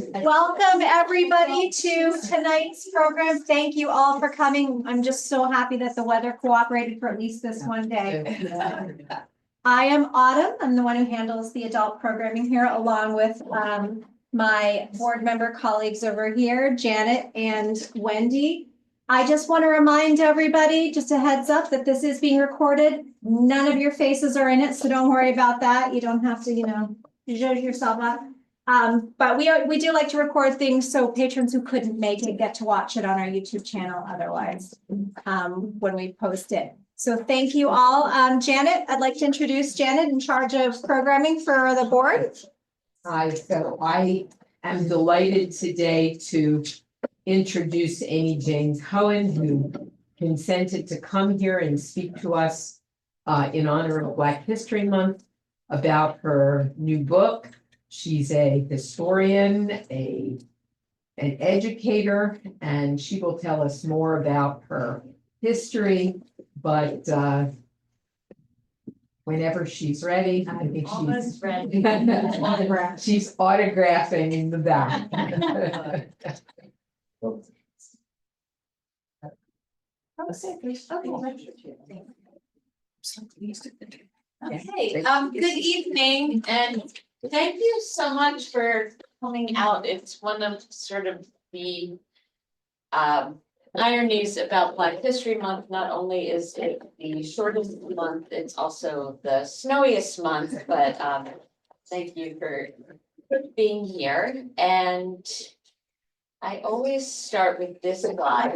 Welcome, everybody, to tonight's program. Thank you all for coming. I'm just so happy that the weather cooperated for at least this one day. I am Autumn. I'm the one who handles the adult programming here, along with my board member colleagues over here, Janet and Wendy. I just want to remind everybody, just a heads up, that this is being recorded. None of your faces are in it, so don't worry about that. You don't have to, judge yourself up. But we do like to record things so patrons who couldn't make it get to watch it on our YouTube channel otherwise, when we post it. So thank you all. Janet, I'd like to introduce Janet, in charge of programming for the board. Hi, so I am delighted today to introduce Amy Jane Cohen, who consented to come here and speak to us in honor of Black History Month about her new book. She's a historian, an educator, and she will tell us more about her history, but whenever she's ready, I think she's ready. She's autographing in the back. Okay, good evening, and thank you so much for coming out. It's one of sort of the ironies about Black History Month. Not only is it the shortest month, it's also the snowiest month, but thank you for being here. And I always start with this slide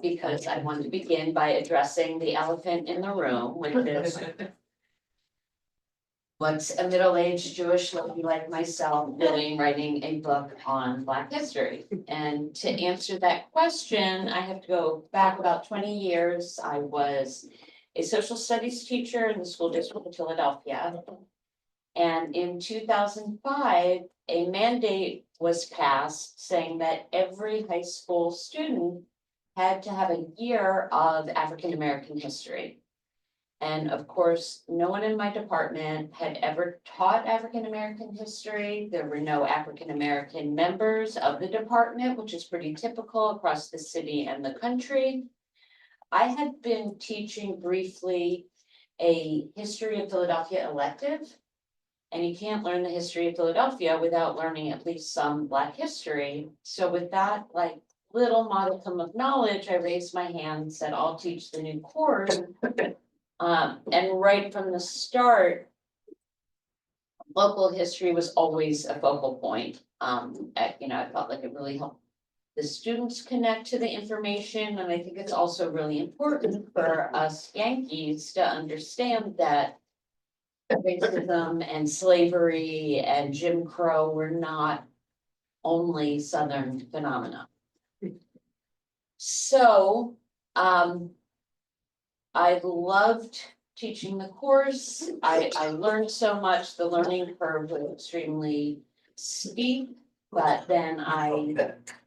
because I want to begin by addressing the elephant in the room, which is what's a middle-aged Jewish lady like myself doing writing a book on Black history? And to answer that question, I have to go back about 20 years. I was a social studies teacher in the school district of Philadelphia. And in 2005, a mandate was passed saying that every high school student had to have a year of African-American history. And of course, no one in my department had ever taught African-American history. There were no African-American members of the department, which is pretty typical across the city and the country. I had been teaching briefly a history of Philadelphia elective, and you can't learn the history of Philadelphia without learning at least some Black history. So with that, little modicum of knowledge, I raised my hand and said, I'll teach the new course. And right from the start, local history was always a focal point. I felt like it really helped the students connect to the information. And I think it's also really important for us Yankees to understand that racism and slavery and Jim Crow were not only Southern phenomena. So, I loved teaching the course. I learned so much. The learning curve was extremely steep, but then I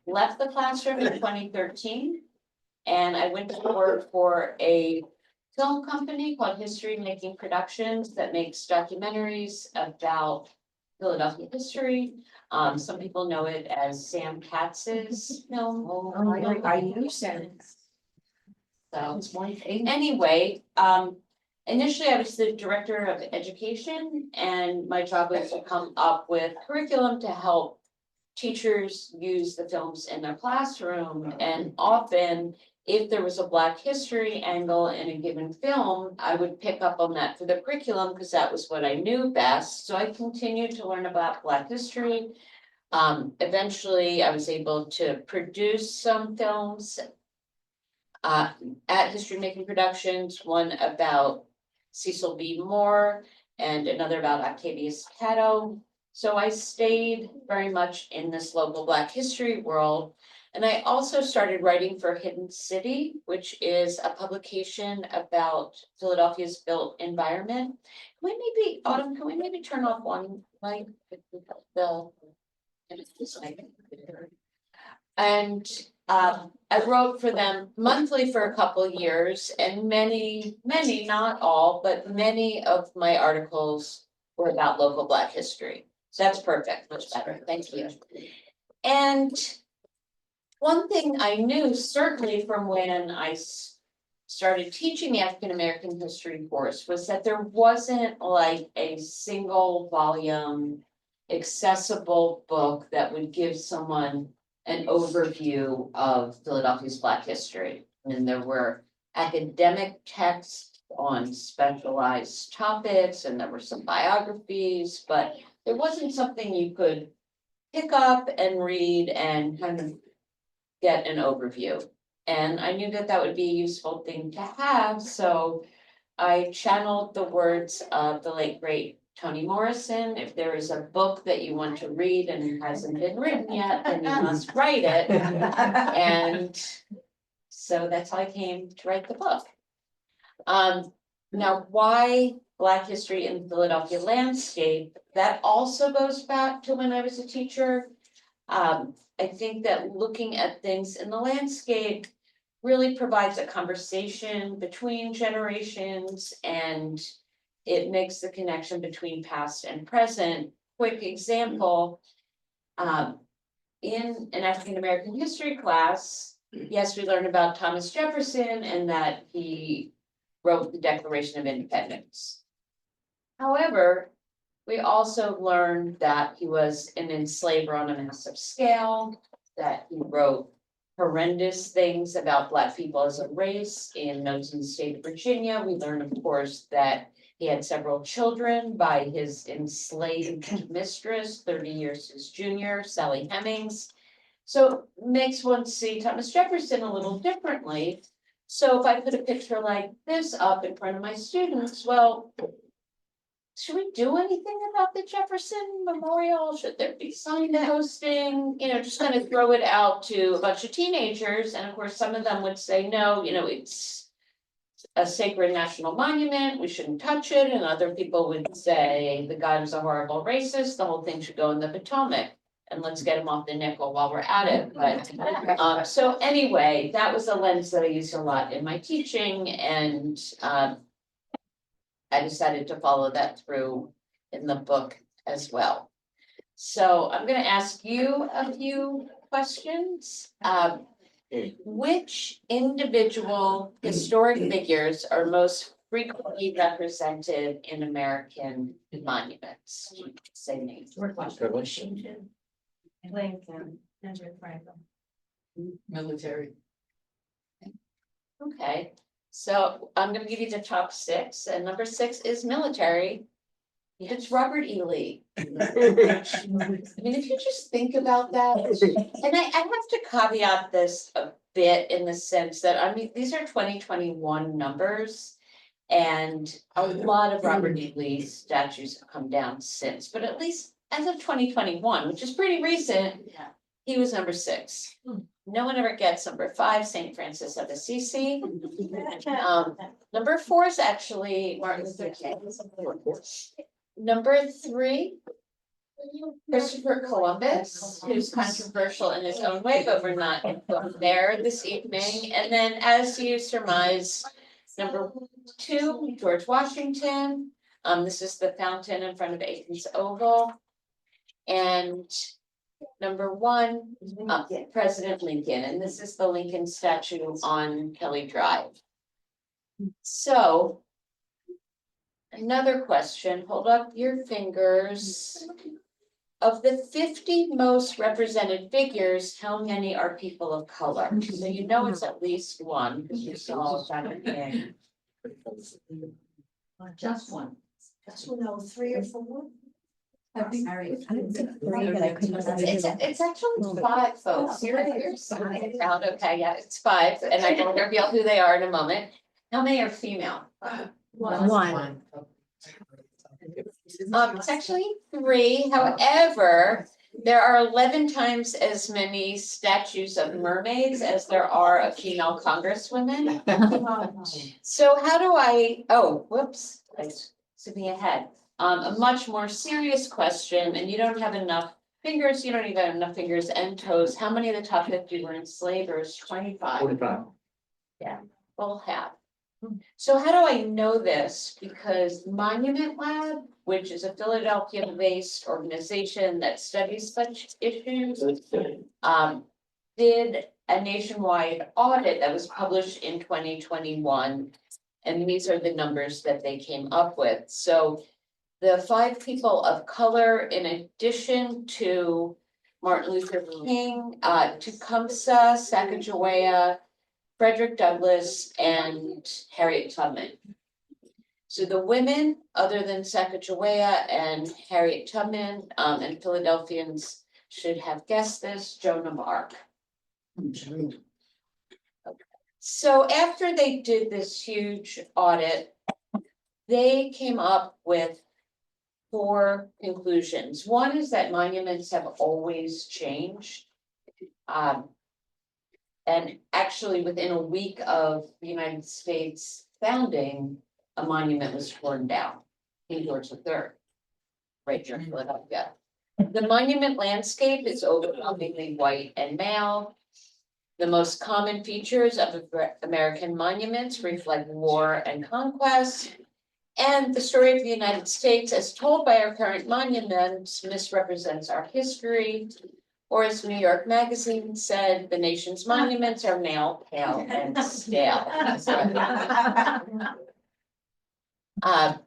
left the classroom in 2013 and I went to work for a film company called History Making Productions that makes documentaries about Philadelphia history. Some people know it as Sam Katz's film. I knew Sam. So anyway, initially I was the director of education and my job was to come up with curriculum to help teachers use the films in their classroom. And often if there was a Black history angle in a given film, I would pick up on that for the curriculum because that was what I knew best. So I continued to learn about Black history. Eventually I was able to produce some films at History Making Productions, one about Cecil B. Moore and another about Octavius Catto. So I stayed very much in this local Black history world. And I also started writing for Hidden City, which is a publication about Philadelphia's built environment. Autumn, can we maybe turn off one light? And I wrote for them monthly for a couple of years, and many, not all, but many of my articles were about local Black history. That's perfect, much better, thank you. And one thing I knew certainly from when I started teaching the African American history course was that there wasn't like a single volume accessible book that would give someone an overview of Philadelphia's Black history. And there were academic texts on specialized topics, and there were some biographies, but there wasn't something you could pick up and read and kind of get an overview. And I knew that that would be a useful thing to have, so I channeled the words of the late great Toni Morrison. If there is a book that you want to read and it hasn't been written yet, then you must write it. And so that's how I came to write the book. Now, why Black history in the Philadelphia landscape? That also goes back to when I was a teacher. I think that looking at things in the landscape really provides a conversation between generations, and it makes the connection between past and present. Quick example, in an African American history class, yes, we learned about Thomas Jefferson and that he wrote the Declaration of Independence. However, we also learned that he was an enslaver on a massive scale, that he wrote horrendous things about Black people as a race in notes in the state of Virginia. We learned, of course, that he had several children by his enslaved mistress, 30 years his junior, Sally Hemings. So it makes one see Thomas Jefferson a little differently. So if I put a picture like this up in front of my students, well, should we do anything about the Jefferson Memorial? Should there be sign posting? You know, just kind of throw it out to a bunch of teenagers. And of course, some of them would say, no, you know, it's a sacred national monument, we shouldn't touch it. And other people would say, the guy was a horrible racist, the whole thing should go in the Potomac. And let's get him off the nickel while we're at it. But so anyway, that was a lens that I used a lot in my teaching, and I decided to follow that through in the book as well. So I'm going to ask you a few questions. Which individual historic figures are most frequently represented in American monuments? Say names. Washington, Lincoln, Benjamin Franklin. Military. Okay, so I'm gonna give you the top 6, and number 6 is military. It's Robert E. Lee. I mean, if you just think about that, and I have to caveat this a bit in the sense that, I mean, these are 2021 numbers. And a lot of Robert E. Lee statues have come down since, but at least as of 2021, which is pretty recent, he was number 6. No one ever gets number 5, St. Francis of Assisi. Number 4 is actually Martin Luther King. Number 3, Christopher Columbus, who's controversial in his own way, but we're not going there this evening. And then, as you surmise, number 2, George Washington. This is the fountain in front of Aiken's Oval. And number 1, President Lincoln, and this is the Lincoln statue on Kelly Drive. So, another question, hold up your fingers. Of the 50 most represented figures, how many are people of color? So you know it's at least 1, because you saw Dr. King. Just 1. That's when I was 3 or 4. I think It's actually 5 folks. You're signing out, okay, yeah, it's 5, and I will reveal who they are in a moment. How many are female? 1. It's actually 3, however, there are 11 times as many statues of mermaids as there are of female congresswomen. So how do I, oh, whoops, I was skipping ahead. A much more serious question, and you don't have enough fingers, you don't even have enough fingers and toes. How many of the top 50 were enslavers? 25. 45. Yeah, full half. So how do I know this? Because Monument Lab, which is a Philadelphia-based organization that studies such issues, did a nationwide audit that was published in 2021. And these are the numbers that they came up with. So the 5 people of color, in addition to Martin Luther King, Tecumseh, Sacagawea, Frederick Douglass, and Harriet Tubman. So the women, other than Sacagawea and Harriet Tubman, and Philadelphians should have guessed this, Joan of Arc. So after they did this huge audit, they came up with 4 conclusions. One is that monuments have always changed. And actually, within a week of the United States founding, a monument was torn down, King George III, right here in Philadelphia. The monument landscape is overwhelmingly white and male. The most common features of American monuments reflect war and conquest. And the story of the United States, as told by our current monuments, misrepresents our history. Or as New York Magazine said, the nation's monuments are male, pale, and stale.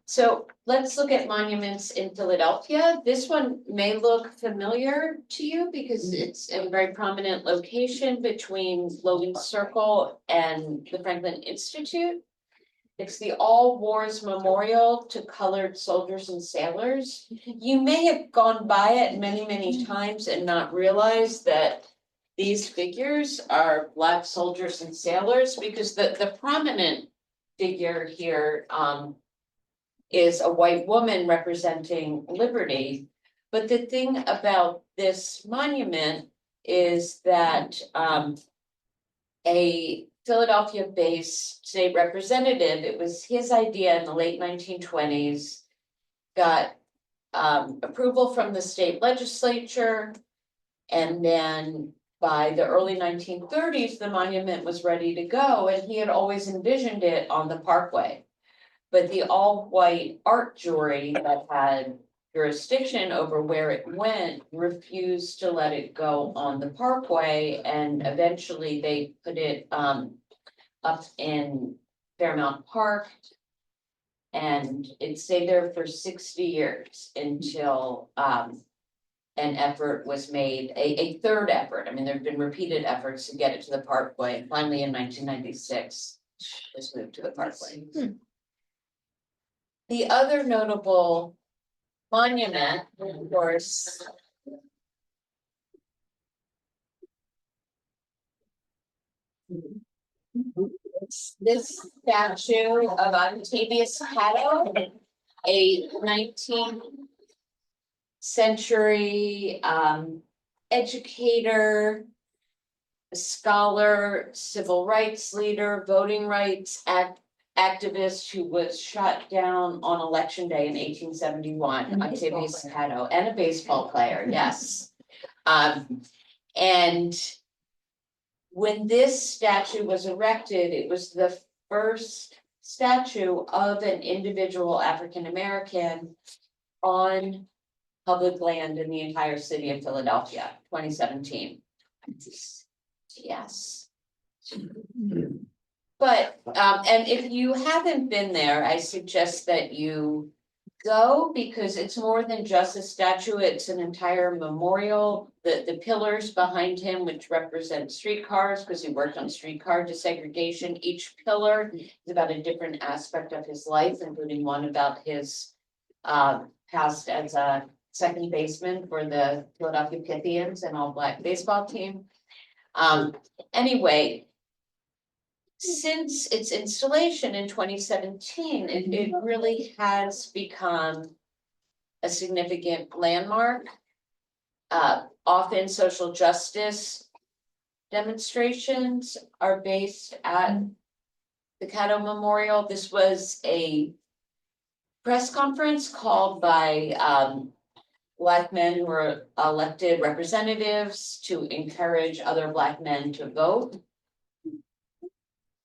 So let's look at monuments in Philadelphia. This one may look familiar to you because it's in a very prominent location between Logan Circle and the Franklin Institute. It's the All Wars Memorial to Colored Soldiers and Sailors. You may have gone by it many, many times and not realized that these figures are Black soldiers and sailors, because the prominent figure here is a white woman representing liberty. But the thing about this monument is that a Philadelphia-based state representative, it was his idea in the late 1920s, got approval from the state legislature, and then by the early 1930s, the monument was ready to go, and he had always envisioned it on the Parkway. But the all-white art jury that had jurisdiction over where it went refused to let it go on the Parkway, and eventually they put it up in Fairmount Park, and it stayed there for 60 years until an effort was made, a third effort. I mean, there have been repeated efforts to get it to the Parkway, and finally in 1996 it was moved to the Parkway. The other notable monument, of course, this statue of Octavius Catto, a 19th century educator, a scholar, civil rights leader, voting rights activist who was shot down on election day in 1871, Octavius Catto, and a baseball player, yes. And when this statue was erected, it was the first statue of an individual African American on public land in the entire city of Philadelphia, 2017. Yes. But, and if you haven't been there, I suggest that you go, because it's more than just a statue, it's an entire memorial. The pillars behind him, which represent streetcars, because he worked on streetcar desegregation, each pillar is about a different aspect of his life, including one about his past as a second baseman for the Philadelphia Pythians, an all-black baseball team. Anyway, since its installation in 2017, it really has become a significant landmark. Often social justice demonstrations are based at the Catto Memorial. This was a press conference called by Black men who were elected representatives to encourage other Black men to vote.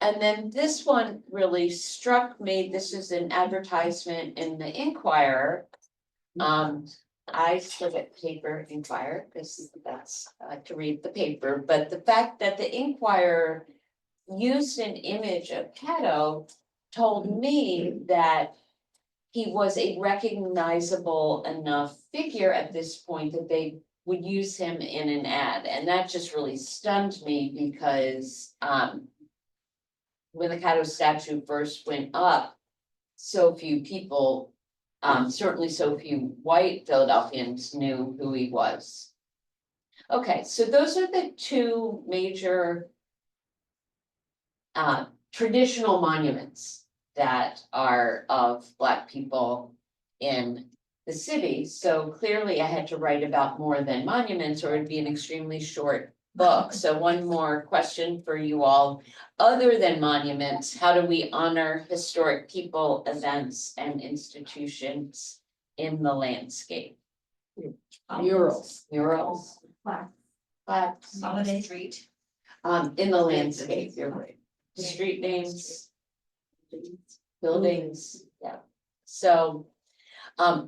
And then this one really struck me. This is an advertisement in the Inquirer I still get paper Inquirer, because that's, I like to read the paper, but the fact that the Inquirer used an image of Caddo told me that he was a recognizable enough figure at this point that they would use him in an ad, and that just really stunned me because, when the Caddo statue first went up, so few people, certainly so few white Philadelphians knew who he was. Okay, so those are the two major traditional monuments that are of Black people in the city. So clearly I had to write about more than monuments or it'd be an extremely short book. So one more question for you all. Other than monuments, how do we honor historic people, events, and institutions in the landscape? Murals. Murals, Plaques. plaques, Holiday Street. in the landscape, you're right. Street names, buildings, yeah. So,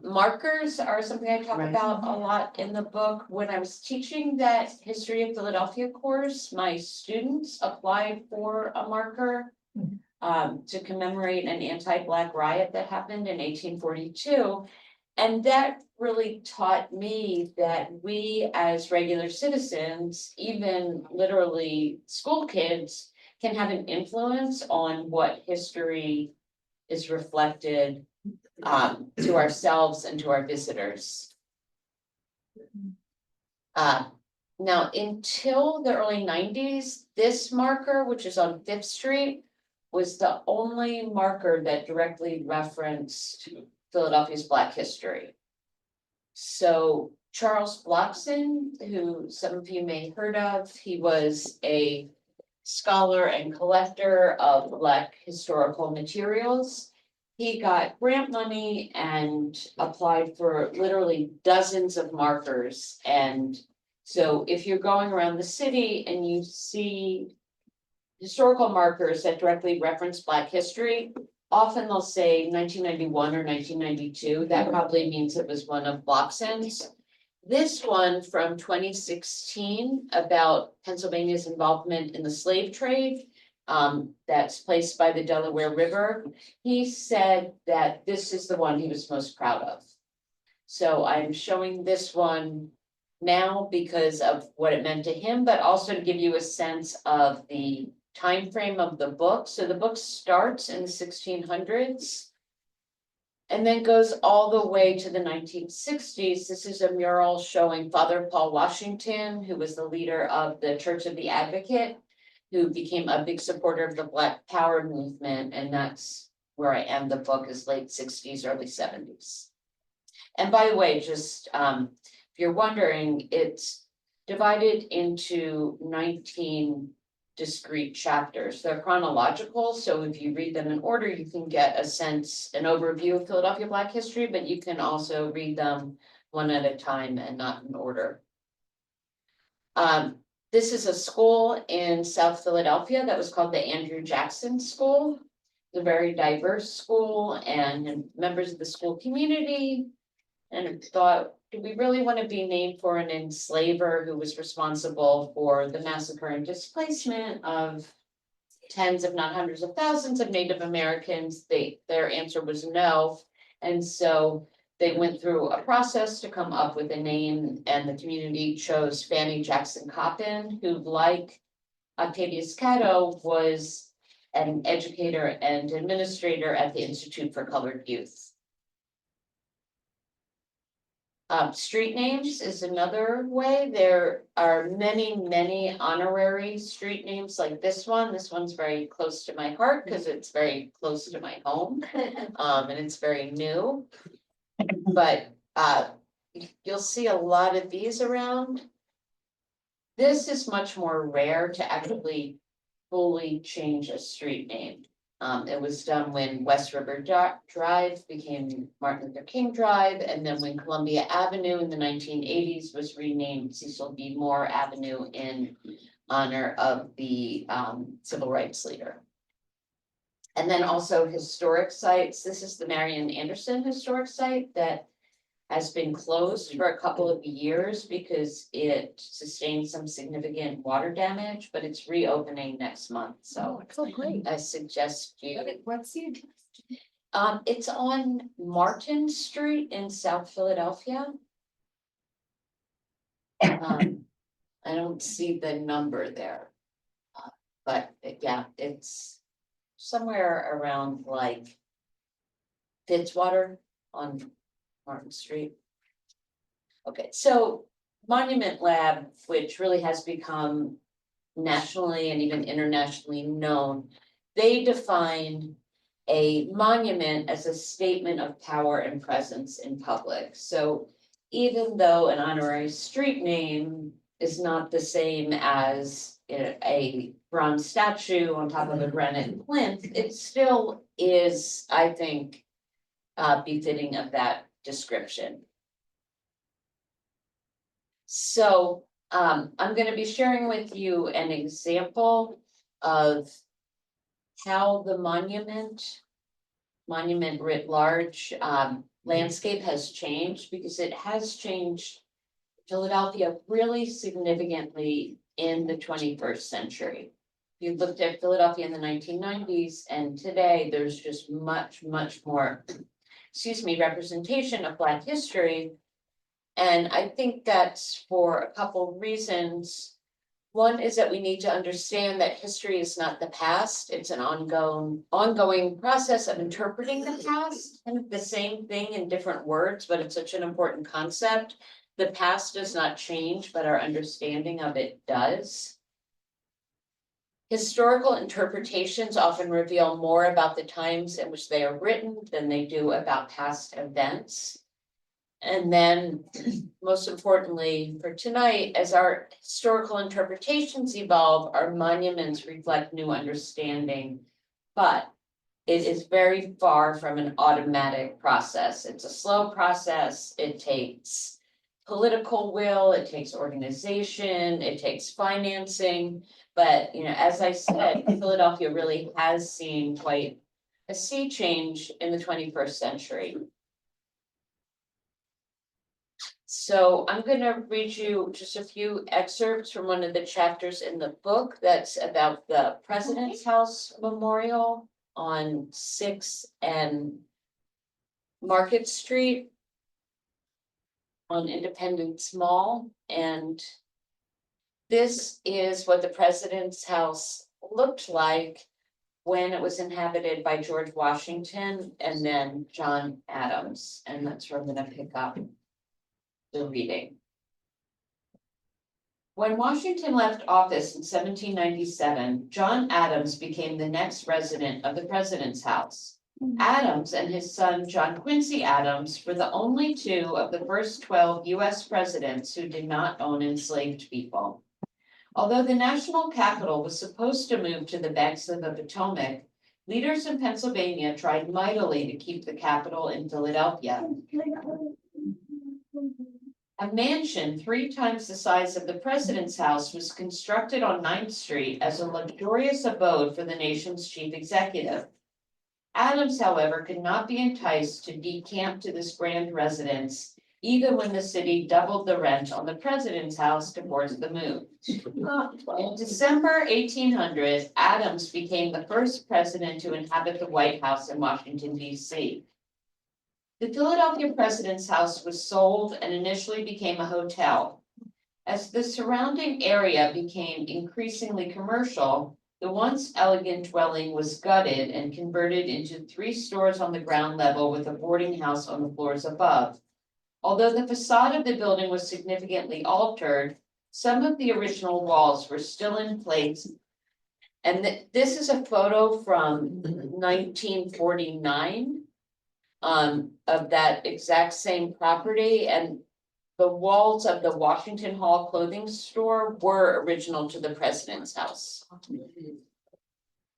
markers are something I talk Right. about a lot in the book. When I was teaching that History of Philadelphia course, my students applied for a marker to commemorate an anti-Black riot that happened in 1842. And that really taught me that we as regular citizens, even literally school kids, can have an influence on what history is reflected to ourselves and to our visitors. Now, until the early 90s, this marker, which is on 5th Street, was the only marker that directly referenced Philadelphia's Black history. So Charles Blockson, who some of you may have heard of, he was a scholar and collector of Black historical materials. He got grant money and applied for literally dozens of markers. And so if you're going around the city and you see historical markers that directly reference Black history, often they'll say 1991 or 1992. That probably means it was one of Blockson's. This one from 2016 about Pennsylvania's involvement in the slave trade, that's placed by the Delaware River. He said that this is the one he was most proud of. So I'm showing this one now because of what it meant to him, but also to give you a sense of the time frame of the book. So the book starts in the 1600s. And then goes all the way to the 1960s. This is a mural showing Father Paul Washington, who was the leader of the Church of the Advocate, who became a big supporter of the Black Power movement. And that's where I end the book, is late 60s, early 70s. And by the way, just if you're wondering, it's divided into 19 discrete chapters. They're chronological, so if you read them in order, you can get a sense, an overview of Philadelphia Black history, but you can also read them one at a time and not in order. This is a school in South Philadelphia that was called the Andrew Jackson School. It's a very diverse school, and members of the school community and thought, do we really want to be named for an enslaver who was responsible for the massacre and displacement of tens, if not hundreds of thousands of Native Americans? Their answer was no. And so they went through a process to come up with a name, and the community chose Fanny Jackson Coppin, who, like Octavius Caddo, was an educator and administrator at the Institute for Colored Youth. Street names is another way. There are many, many honorary street names like this one. This one's very close to my heart because it's very close to my home, and it's very new. But you'll see a lot of these around. This is much more rare to actually fully change a street name. It was done when West River Drive became Martin Luther King Drive, and then when Columbia Avenue in the 1980s was renamed Cecil B. Moore Avenue in honor of the civil rights leader. And then also historic sites. This is the Marian Anderson Historic Site that has been closed for a couple of years because it sustained some significant water damage, but it's reopening next month, so great. I suggest you. What's the address? It's on Martin Street in South Philadelphia. I don't see the number there. But yeah, it's somewhere around like Fitzwater on Martin Street. Okay, so Monument Lab, which really has become nationally and even internationally known, they define a monument as a statement of power and presence in public. So even though an honorary street name is not the same as a bronze statue on top of a granite plinth, it still is, I think, befitting of that description. So I'm gonna be sharing with you an example of how the monument writ large, landscape has changed, because it has changed Philadelphia really significantly in the 21st century. You looked at Philadelphia in the 1990s, and today there's just much more, representation of Black history. And I think that's for a couple reasons. One is that we need to understand that history is not the past, it's an ongoing process of interpreting the past, and the same thing in different words, but it's such an important concept. The past does not change, but our understanding of it does. Historical interpretations often reveal more about the times in which they are written than they do about past events. And then, most importantly for tonight, as our historical interpretations evolve, our monuments reflect new understanding. But it is very far from an automatic process. It's a slow process. It takes political will, it takes organization, it takes financing. But, as I said, Philadelphia really has seen quite a sea change in the 21st century. So I'm gonna read you just a few excerpts from one of the chapters in the book that's about the President's House Memorial on 6th and Market Street on Independence Mall. And this is what the President's House looked like when it was inhabited by George Washington and then John Adams. And that's where I'm gonna pick up the reading. When Washington left office in 1797, John Adams became the next resident of the President's House. Adams and his son, John Quincy Adams, were the only two of the first 12 US presidents who did not own enslaved people. Although the national capital was supposed to move to the banks of the Potomac, leaders in Pennsylvania tried mightily to keep the capital in Philadelphia. A mansion 3 times the size of the President's House was constructed on 9th Street as a luxurious abode for the nation's chief executive. Adams, however, could not be enticed to decamp to this grand residence, even when the city doubled the rent on the President's House to force the move. In December 1800, Adams became the first president to inhabit the White House in Washington, D.C. The Philadelphia President's House was sold and initially became a hotel. As the surrounding area became increasingly commercial, the once elegant dwelling was gutted and converted into 3 stores on the ground level with a boarding house on the floors above. Although the facade of the building was significantly altered, some of the original walls were still in place. And this is a photo from 1949 of that exact same property, and the walls of the Washington Hall clothing store were original to the President's House.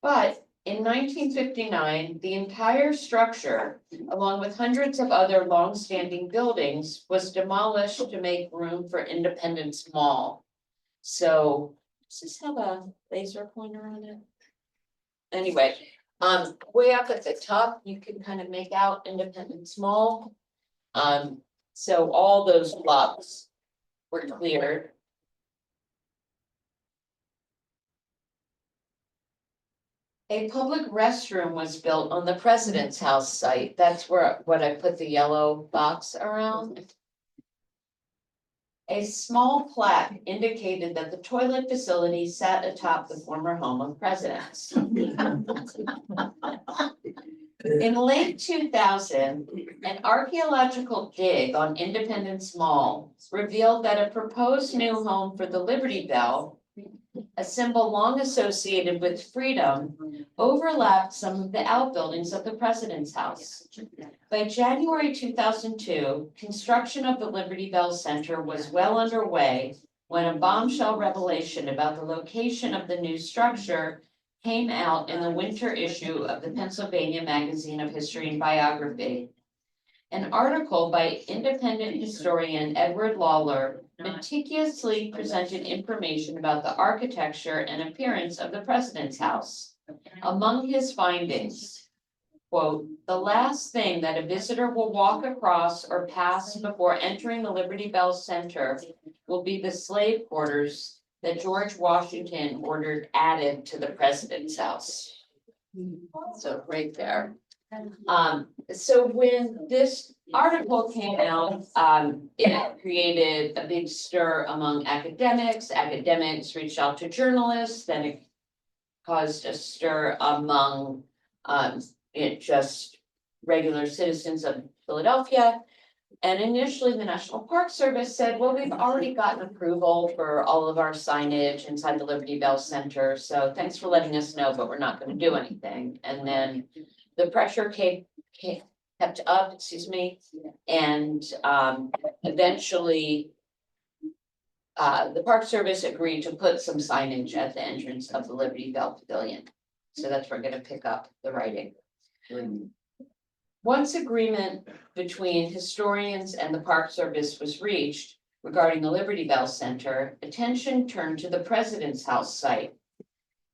But in 1959, the entire structure, along with hundreds of other long-standing buildings, was demolished to make room for Independence Mall. So, does this have a laser pointer on it? Anyway, way up at the top, you can kind of make out Independence Mall. So all those lots were cleared. A public restroom was built on the President's House site. That's where, what I put the yellow box around. A small plaque indicated that the toilet facility sat atop the former home of presidents. In late 2000, an archaeological dig on Independence Mall revealed that a proposed new home for the Liberty Bell, a symbol long associated with freedom, overlapped some of the outbuildings of the President's House. By January 2002, construction of the Liberty Bell Center was well underway when a bombshell revelation about the location of the new structure came out in the winter issue of the Pennsylvania Magazine of History and Biography. An article by independent historian Edward Lawler meticulously presented information about the architecture and appearance of the President's House. Among his findings, quote, "The last thing that a visitor will walk across or pass before entering the Liberty Bell Center will be the slave quarters that George Washington ordered added to the President's House." So right there. So when this article came out, it created a big stir among academics. Academics reached out to journalists, then it caused a stir among just regular citizens of Philadelphia. And initially, the National Park Service said, well, we've already gotten approval for all of our signage inside the Liberty Bell Center. So thanks for letting us know, but we're not going to do anything. And then the pressure kept up, and eventually the Park Service agreed to put some signage at the entrance of the Liberty Bell Pavilion. So that's where we're going to pick up the writing. Once agreement between historians and the Park Service was reached regarding the Liberty Bell Center, attention turned to the President's House site.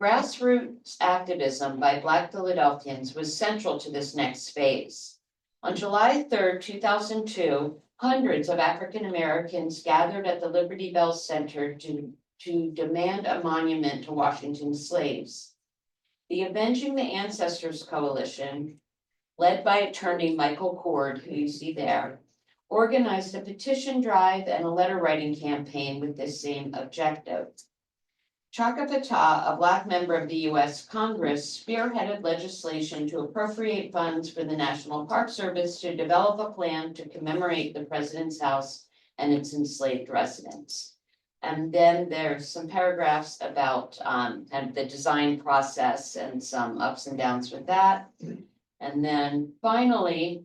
Grassroots activism by Black Philadelphians was central to this next phase. On July 3rd, 2002, hundreds of African Americans gathered at the Liberty Bell Center to demand a monument to Washington's slaves. The Avenging the Ancestors Coalition, led by attorney Michael Cord, who you see there, organized a petition drive and a letter writing campaign with this same objective. Chaka Patah, a Black member of the US Congress, spearheaded legislation to appropriate funds for the National Park Service to develop a plan to commemorate the President's House and its enslaved residents. And then there's some paragraphs about kind of the design process and some ups and downs with that. And then finally,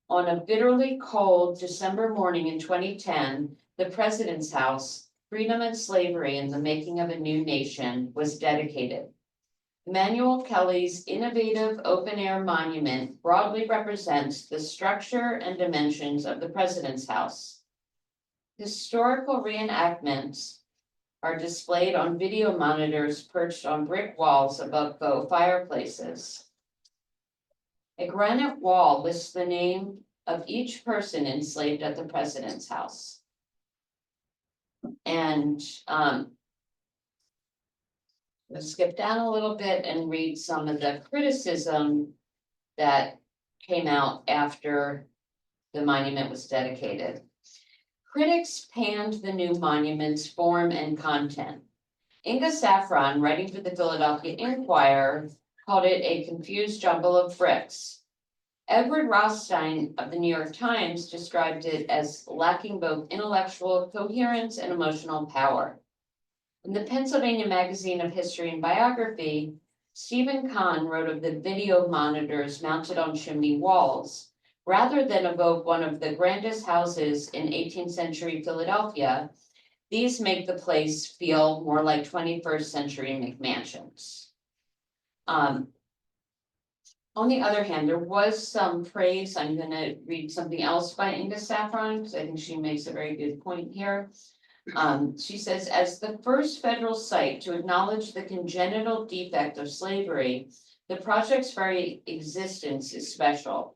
on a bitterly cold December morning in 2010, the President's House, Freedom and Slavery in the Making of a New Nation, was dedicated. Emmanuel Kelly's innovative open-air monument broadly represents the structure and dimensions of the President's House. Historical reenactments are displayed on video monitors perched on brick walls above faux fireplaces. A granite wall lists the name of each person enslaved at the President's House. And I'll skip down a little bit and read some of the criticism that came out after the monument was dedicated. Critics panned the new monument's form and content. Inga Saffron, writing for the Philadelphia Inquirer, called it a confused jumble of bricks. Edward Rothstein of the New York Times described it as lacking both intellectual coherence and emotional power. In the Pennsylvania Magazine of History and Biography, Stephen Kahn wrote of the video monitors mounted on chimney walls. Rather than evoke one of the grandest houses in 18th century Philadelphia, these make the place feel more like 21st century McMansions. On the other hand, there was some praise. I'm going to read something else by Inga Saffron because I think she makes a very good point here. She says, as the first federal site to acknowledge the congenital defect of slavery, the project's very existence is special.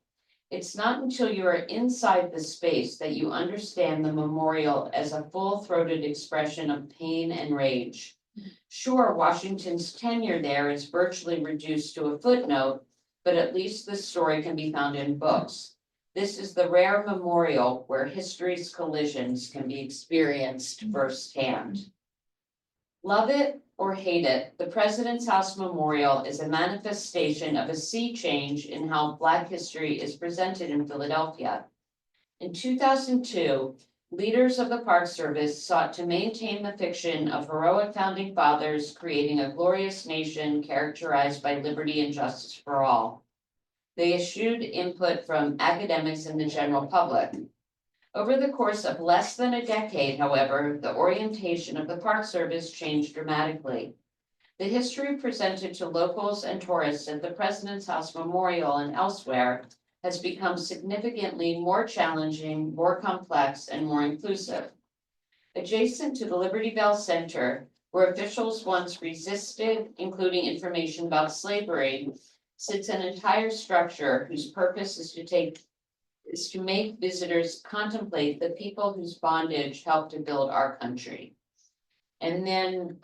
It's not until you are inside the space that you understand the memorial as a full-throated expression of pain and rage. Sure, Washington's tenure there is virtually reduced to a footnote, but at least the story can be found in books. This is the rare memorial where history's collisions can be experienced firsthand. Love it or hate it, the President's House Memorial is a manifestation of a sea change in how Black history is presented in Philadelphia. In 2002, leaders of the Park Service sought to maintain the fiction of heroic founding fathers creating a glorious nation characterized by liberty and justice for all. They eschewed input from academics and the general public. Over the course of less than a decade, however, the orientation of the Park Service changed dramatically. The history presented to locals and tourists at the President's House Memorial and elsewhere has become significantly more challenging, more complex, and more inclusive. Adjacent to the Liberty Bell Center, where officials once resisted including information about slavery, sits an entire structure whose purpose is to make visitors contemplate the people whose bondage helped to build our country. And then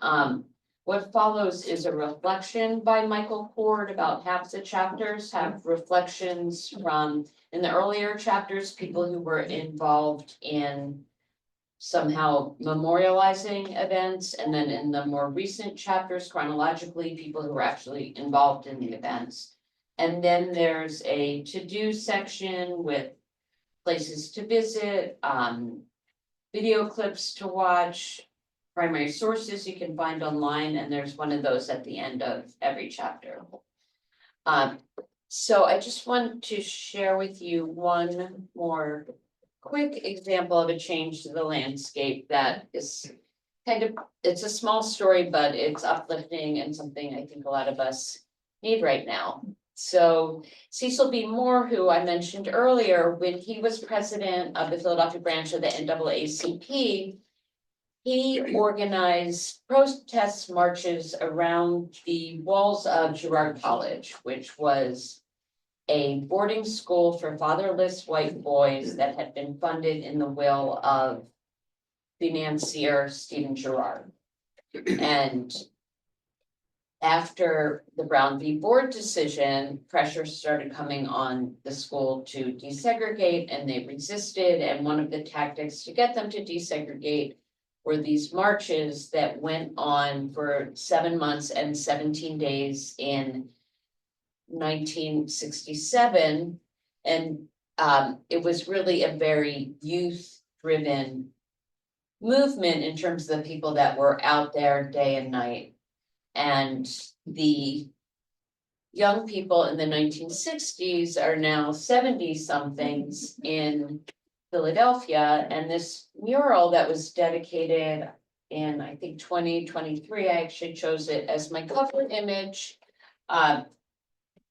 what follows is a reflection by Michael Cord. About half the chapters have reflections from, in the earlier chapters, people who were involved in somehow memorializing events, and then in the more recent chapters, chronologically, people who were actually involved in the events. And then there's a to-do section with places to visit, video clips to watch, primary sources you can find online, and there's one of those at the end of every chapter. So I just want to share with you one more quick example of a change to the landscape that is kind of, it's a small story, but it's uplifting and something I think a lot of us need right now. So Cecil B. Moore, who I mentioned earlier, when he was president of the Philadelphia branch of the NAACP, he organized protest marches around the walls of Girard College, which was a boarding school for fatherless white boys that had been funded in the will of financier Stephen Girard. And after the Brown v. Board decision, pressure started coming on the school to desegregate, and they resisted. And one of the tactics to get them to desegregate were these marches that went on for 7 months and 17 days in 1967. And it was really a very youth-driven movement in terms of the people that were out there day and night. And the young people in the 1960s are now 70-somethings in Philadelphia. And this mural that was dedicated in, I think, 2023, I actually chose it as my cover image.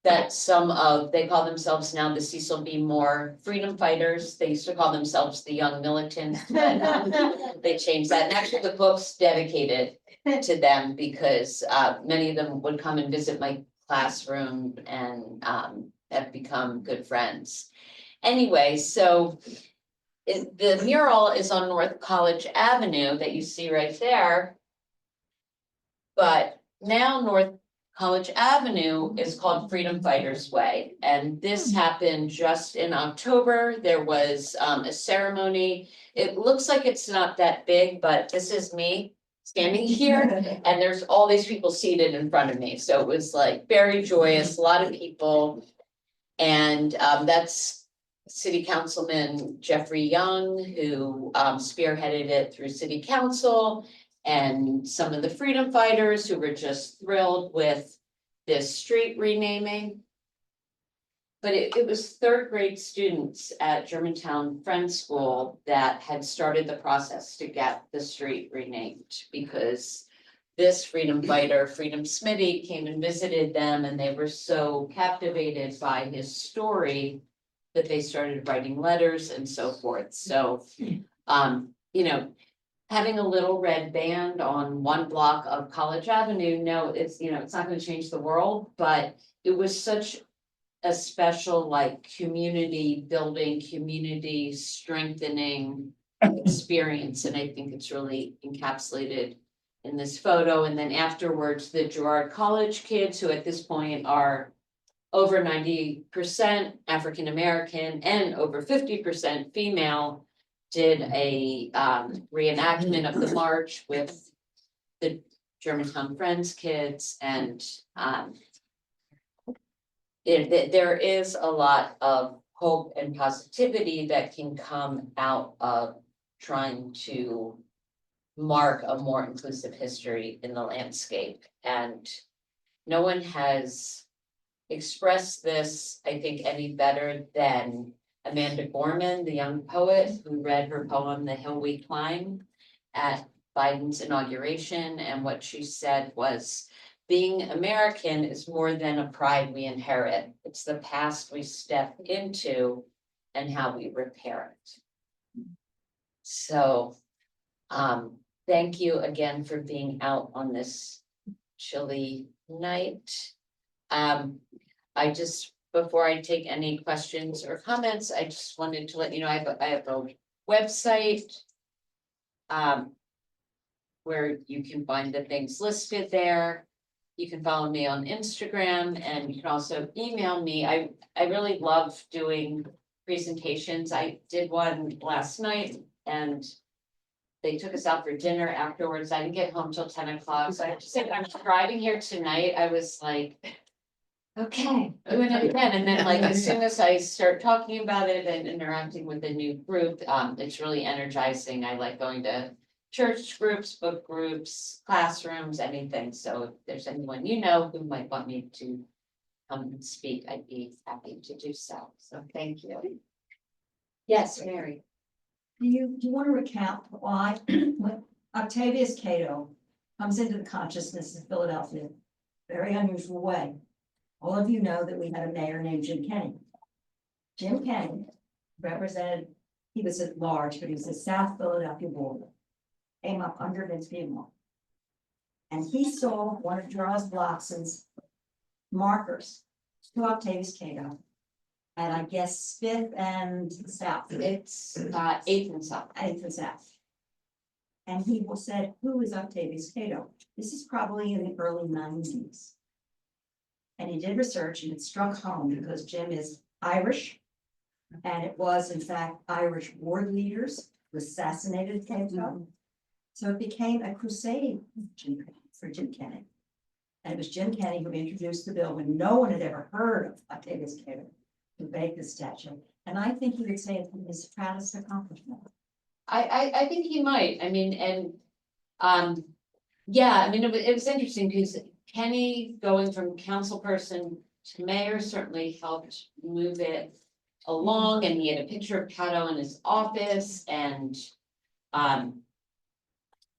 That they call themselves now the Cecil B. Moore Freedom Fighters. They used to call themselves the Young Militants, but they changed that. And actually the book's dedicated to them because many of them would come and visit my classroom and have become good friends. Anyway, so the mural is on North College Avenue that you see right there. But now North College Avenue is called Freedom Fighters Way. And this happened just in October. There was a ceremony. It looks like it's not that big, but this is me standing here and there's all these people seated in front of me. So it was like very joyous, a lot of people. And that's City Councilman Jeffrey Young, who spearheaded it through City Council, and some of the freedom fighters who were just thrilled with this street renaming. But it was third grade students at Germantown Friends School that had started the process to get the street renamed, because this freedom fighter, Freedom Smitty, came and visited them, and they were so captivated by his story that they started writing letters and so forth. So, you know, having a little red band on one block of College Avenue, no, it's, you know, it's not going to change the world, but it was such a special like community building, community strengthening experience, and I think it's really encapsulated in this photo. And then afterwards, the Girard College kids, who at this point are over 90% African American and over 50% female, did a reenactment of the march with the Germantown Friends kids, and there is a lot of hope and positivity that can come out of trying to mark a more inclusive history in the landscape. And no one has expressed this, I think, any better than Amanda Gorman, the young poet who read her poem, The Hill We Climb, at Biden's inauguration. And what she said was, being American is more than a pride we inherit. It's the past we step into and how we repair it. So, thank you again for being out on this chilly night. I just, before I take any questions or comments, I just wanted to let you know, I have a website where you can find the things listed there. You can follow me on Instagram, and you can also email me. I really love doing presentations. I did one last night and they took us out for dinner afterwards. I didn't get home till 10 o'clock. So I have to say, I'm driving here tonight. I was like, okay, doing it again. And then like, as soon as I start talking about it and interacting with a new group, it's really energizing. I like going to church groups, book groups, classrooms, anything. So if there's anyone you know who might want me to come and speak, I'd be happy to do so. So thank you. Yes, Mary. Do you want to recount why when Octavius Cato comes into the consciousness of Philadelphia, very unusual way? All of you know that we had a mayor named Jim Kenny. Jim Kenny represented, he was at large, but he was a South Philadelphia border. Came up under Vince Viewmore. And he saw one of Charles Bloxon's markers to Octavius Cato. And I guess Fifth and South. It's 8th and South. 8th and South. And he said, who is Octavius Cato? This is probably in the early 90s. And he did research and it struck home because Jim is Irish. And it was in fact Irish ward leaders who assassinated Cato. So it became a crusade for Jim Kenny. And it was Jim Kenny who introduced the bill when no one had ever heard of Octavius Cato to make the statue. And I think he would say it's his proudest accomplishment. I think he might. I mean, and yeah, I mean, it was interesting because Kenny going from council person to mayor certainly helped move it along, and he had a picture of Cato in his office, and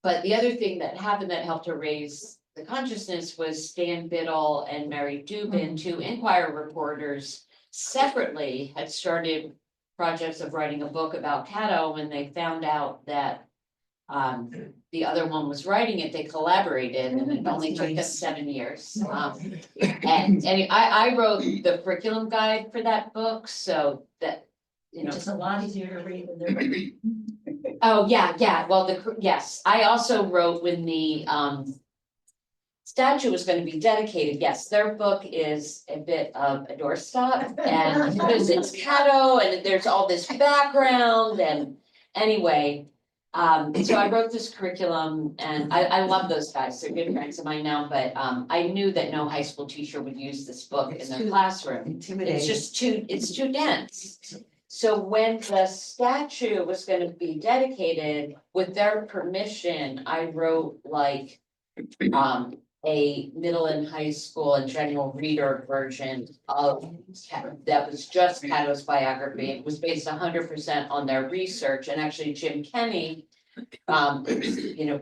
but the other thing that happened that helped to raise the consciousness was Stan Biddle and Mary Dubin, two Inquirer reporters, separately had started projects of writing a book about Cato. When they found out that the other one was writing it, they collaborated, and it only took them 7 years. And I wrote the curriculum guide for that book, so that, you know. Which is a lot easier to read than they're. Oh, yeah, well, yes, I also wrote when the statue was going to be dedicated. Yes, their book is a bit of a doorstop, and because it's Cato and there's all this background, and anyway, so I wrote this curriculum, and I love those guys. They're good friends of mine now, but I knew that no high school teacher would use this book in their classroom. Intimidating. It's just it's too dense. So when the statue was going to be dedicated, with their permission, I wrote like a middle and high school and general reader version of that was just Cato's biography. It was based 100% on their research, and actually Jim Kenny, you know,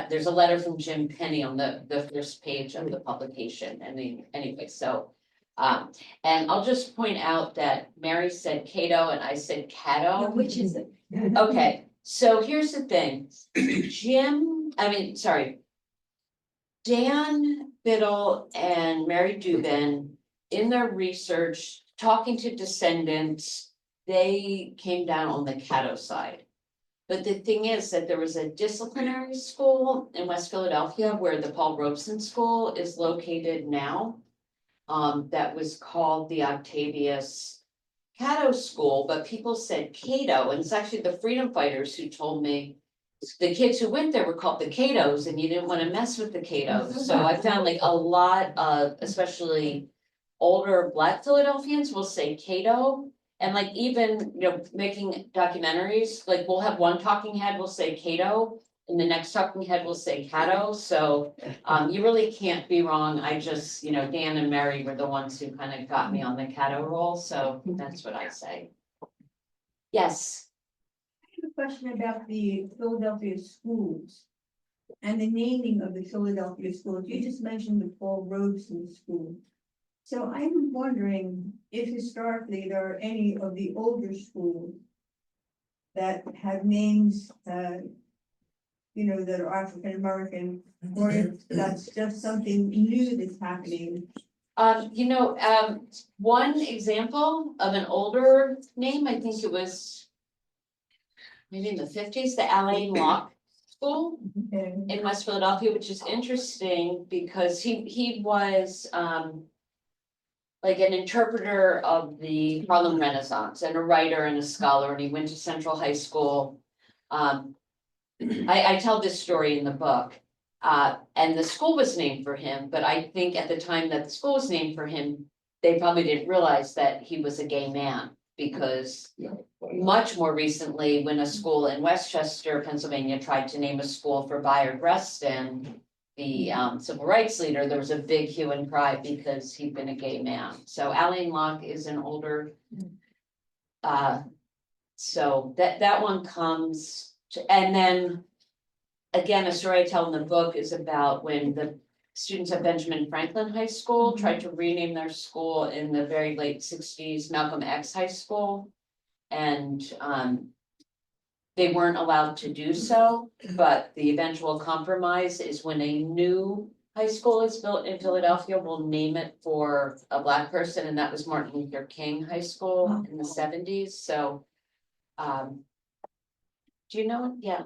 there's a letter from Jim Kenny on the first page of the publication. And anyway, so and I'll just point out that Mary said Cato and I said Cato. Which is it? Okay, so here's the thing. Dan Biddle and Mary Dubin in their research, talking to descendants, they came down on the Caddo side. But the thing is that there was a disciplinary school in West Philadelphia where the Paul Robeson School is located now. That was called the Octavius Caddo School, but people said Cato, and it's actually the freedom fighters who told me the kids who went there were called the Catos, and you didn't want to mess with the Catos. So I found like a lot of, especially older Black Philadelphians will say Cato. And like even, making documentaries, like we'll have one talking head will say Cato, and the next talking head will say Cato. So you really can't be wrong. I just, Dan and Mary were the ones who kind of got me on the Cato roll, so that's what I say. Yes. I have a question about the Philadelphia schools and the naming of the Philadelphia schools. You just mentioned the Paul Robeson School. So I'm wondering if historically there are any of the older schools that have names, that are African American, or if that's just something new that's happening. One example of an older name, I think it was maybe in the 50s, the Alain Locke School in West Philadelphia, which is interesting because he was like an interpreter of the Harlem Renaissance and a writer and a scholar, and he went to Central High School. I tell this story in the book, and the school was named for him, but I think at the time that the school was named for him, they probably didn't realize that he was a gay man, because much more recently, when a school in Westchester, Pennsylvania, tried to name a school for Bayard Rustin, the civil rights leader, there was a big hue and cry because he'd been a gay man. So Alain Locke is an older, so that one comes to, and then again, a story I tell in the book is about when the students at Benjamin Franklin High School tried to rename their school in the very late 60s, Malcolm X High School. And they weren't allowed to do so, but the eventual compromise is when a new high school is built in Philadelphia, we'll name it for a Black person, and that was Martin Luther King High School in the 70s, so. Do you know it? Yeah.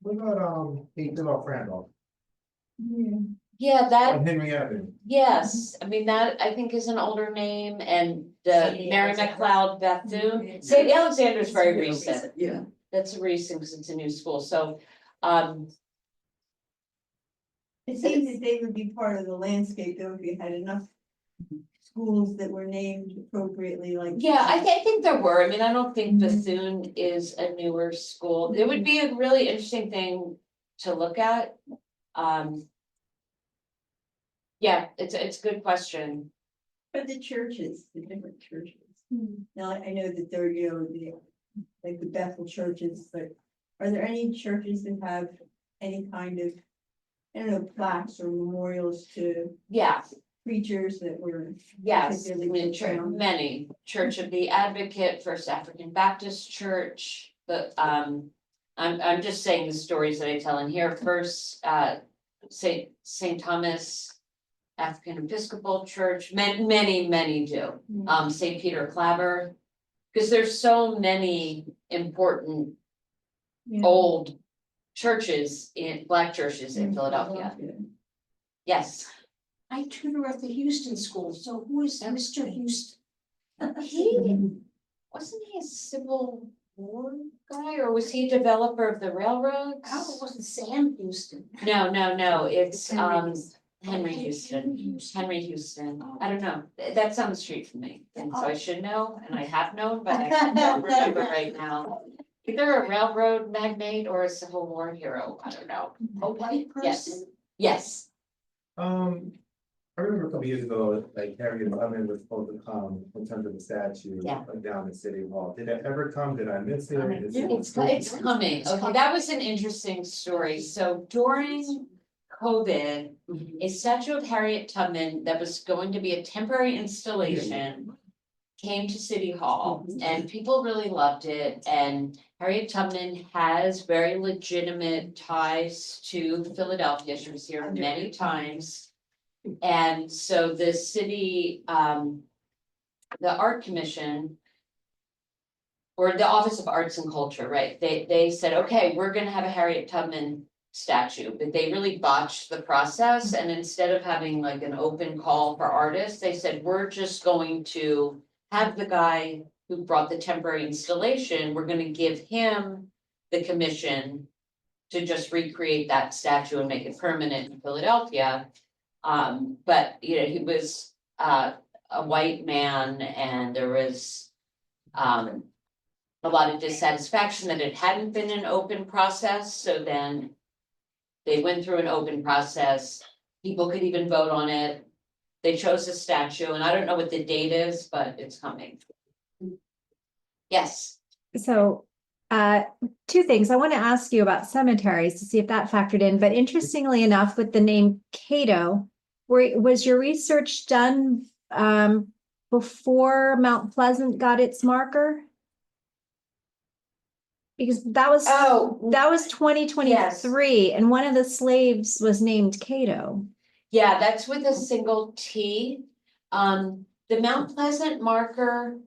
What about, Philadelphia Randolph, Yeah, that, on Henry Avenue? yes, I mean, that I think is an older name, and the St. Mary Alexander. McLeod Bethune, St. Alexander is very recent. Yeah. That's recent because it's a new school, so, It seems that they would be part of the landscape though, if you had enough schools that were named appropriately, like. yeah, I think there were, I mean, I don't think Bethune is a newer school, it would be a really interesting thing to look at. Yeah, it's a good question. But the churches, the different churches. Now, I know that there, like the Bethel churches, but are there any churches that have any kind of, I don't know, plaques or memorials to Yeah, preachers that were? yes, I particularly mean, profound? many, Church of the Advocate, First African Baptist Church, but, I'm just saying the stories that I tell in here. First, Saint Thomas African Episcopal Church, many do, Saint Peter Claver. Because there's so many important Yeah. old churches Black churches in Philadelphia, yes. I tutor at the Houston School, so who is Mr. Houston? He, wasn't he a Civil War guy, or was he a developer of the railroads? Oh, it wasn't Sam Houston. No, it's Henry Henry Houston. Houston, Henry Houston, I don't know, that's on the street from me, and so I should know, and I have known, but I don't remember right now. Either a railroad magnate or a Civil War hero, I don't know. A white person? Yes, I remember a couple years ago, like Harriet Tubman was supposed to come in terms of the statue. Yeah. Like down in City Hall, did it ever come, did I miss it? Is it- it's coming, okay, that was an interesting story, so during COVID, a statue of Harriet Tubman that was going to be a temporary installation came to City Hall, and people really loved it, and Harriet Tubman has very legitimate ties to Philadelphia, she was here many times. And so the city, the art commission. Or the Office of Arts and Culture, right? They said, okay, we're gonna have a Harriet Tubman statue, but they really botched the process. And instead of having like an open call for artists, they said, we're just going to have the guy who brought the temporary installation, we're gonna give him the commission to just recreate that statue and make it permanent in Philadelphia. But, you know, he was a white man and there was a lot of dissatisfaction that it hadn't been an open process, so then they went through an open process, people could even vote on it. They chose a statue, and I don't know what the date is, but it's coming. Yes, So, two things. I want to ask you about cemeteries to see if that factored in, but interestingly enough, with the name Cato, was your research done, before Mount Pleasant got its marker? Because that was oh, 2023, and one of the slaves was named Cato. yeah, that's with a single T. The Mount Pleasant marker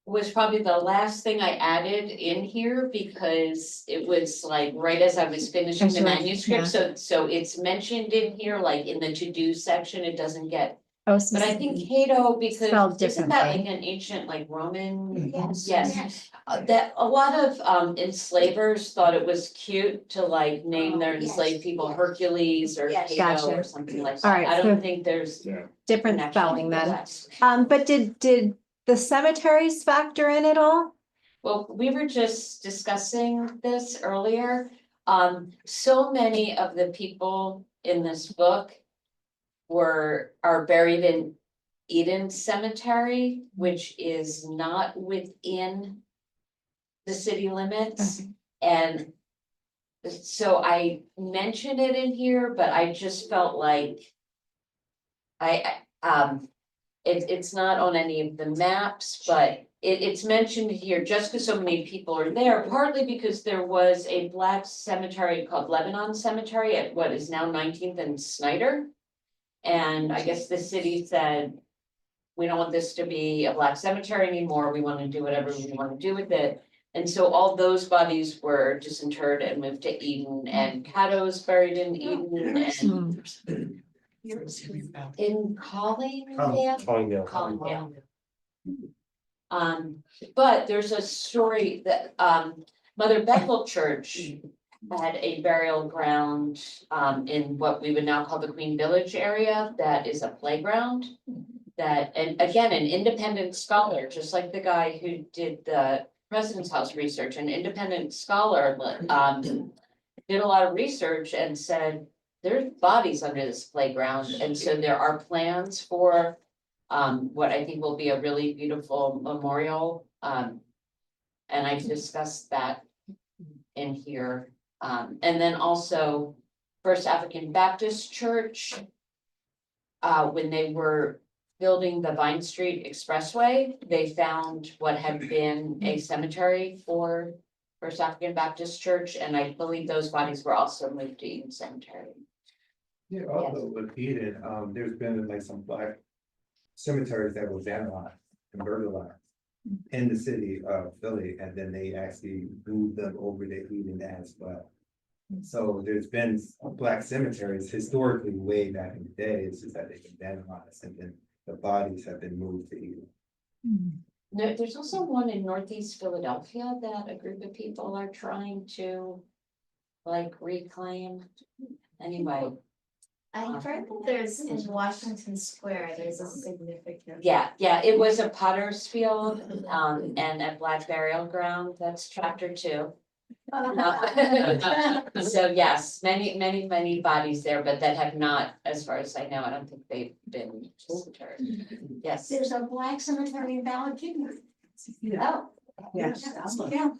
was probably the last thing I added in here because it was like right as I was finishing the Actually, manuscript, yeah. so it's mentioned in here, like in the to-do section, it doesn't get. Oh, But I think Cato, because Spelled isn't that like differently. an ancient like Roman? Yes. Yes, that a lot of enslavers thought it was cute to like name their Yes. enslaved people Hercules or Yes. Cato or Gotcha. something like All that. right, I don't so- think there's. different connection spelling to then. that. But did the cemeteries factor in at all? Well, we were just discussing this earlier. So many of the people in this book are buried in Eden Cemetery, which is not within the city limits. And so I mentioned it in here, but I just felt like it's not on any of the maps, but it's mentioned here just because so many people are there, partly because there was a black cemetery called Lebanon Cemetery at what is now 19th and Snyder. And I guess the city said, we don't want this to be a black cemetery anymore, we want to do whatever we want to do with it. And so all those bodies were disinterred and moved to Eden, and Cato's buried in Eden and in Collingdale. Collingdale. But there's a story that, Mother Bethel Church had a burial ground, in what we would now call the Queen Village area, that is a playground. That, and again, an independent scholar, just like the guy who did the President's House research, an independent scholar, did a lot of research and said, there's bodies under this playground, and so there are plans for what I think will be a really beautiful memorial. And I discussed that in here. And then also First African Baptist Church, when they were building the Vine Street Expressway, they found what had been a cemetery for First African Baptist Church, and I believe those bodies were also moved to Eden Cemetery. Yeah, also with Eden, there's been like some black cemeteries that were vandalized and brutalized in the city of Philly, and then they actually moved them over to Eden as well. So there's been black cemeteries historically way back in the day, it's just that they've been vandalized and then the bodies have been moved to Eden. There's also one in Northeast Philadelphia that a group of people are trying to like reclaim. Anyway, I heard that there's in Washington Square, there's a significant. yeah, it was a Potter's Field, and a Black Burial Ground, that's chapter 2. So yes, many bodies there, but that have not, as far as I know, I don't think they've been disinterred. Yes. There's a black cemetery in Ballard Junior. Oh, Yes. Yeah.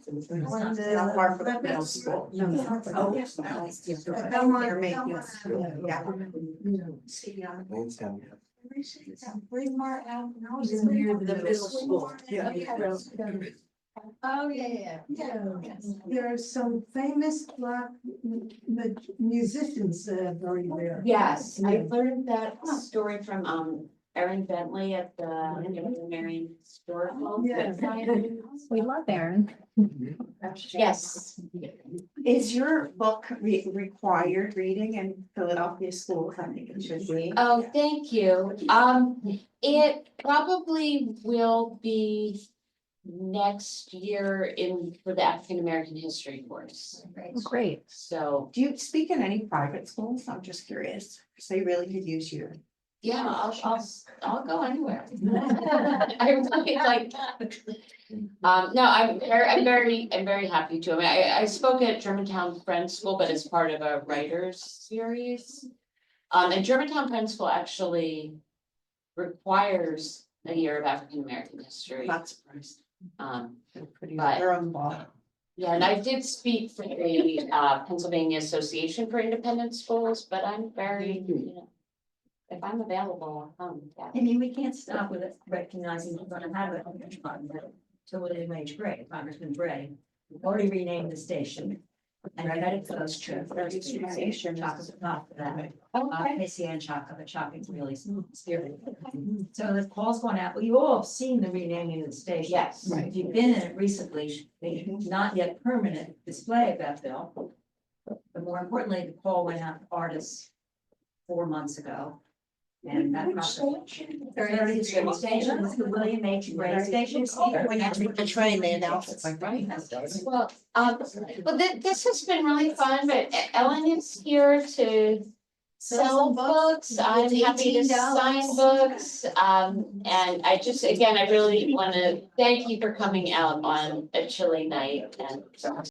Not far from the middle school. Oh, yes. Near the middle school. Yeah. Oh, yeah. There are some famous black musicians that are very rare. Yes, I learned that story from Erin Bentley at the Marion Historical Yeah. Society. We love Aaron. Yes, Is your book required reading in Philadelphia schools? I think it should be. oh, thank you. It probably will be next year for the African American history course. Great. So, Do you speak in any private schools? I'm just curious, because they really could use you. yeah, I'll go anywhere. I really like. No, I'm very happy to. I mean, I spoke at Germantown Friends School, but as part of a writers series. And Germantown Friends School actually requires a year of African American history. Not surprised. But- Their own law. Yeah, and I did speak for the Pennsylvania Association for Independent Schools, but I'm very, if I'm available, I'll come. Yeah. I mean, we can't stop with it, recognizing we're gonna have it till within age grade, Congressman Bray already renamed the station. And credit for those trips, chocolate not for that. Missy and chocolate, chocolate's really spirited. So the call's going out, well, you all have seen the renaming of the station. Yes. If you've been in it recently, the not yet permanent display of that bill. But more importantly, the call went out to artists 4 months ago. And that process. 30th Street Station is the William H. Gray Station. The train, they announced it. Well, this has been really fun, but Ellen is here to sell books. I'm happy to sign books. And I just, again, I really want to thank you for coming out on a chilly night and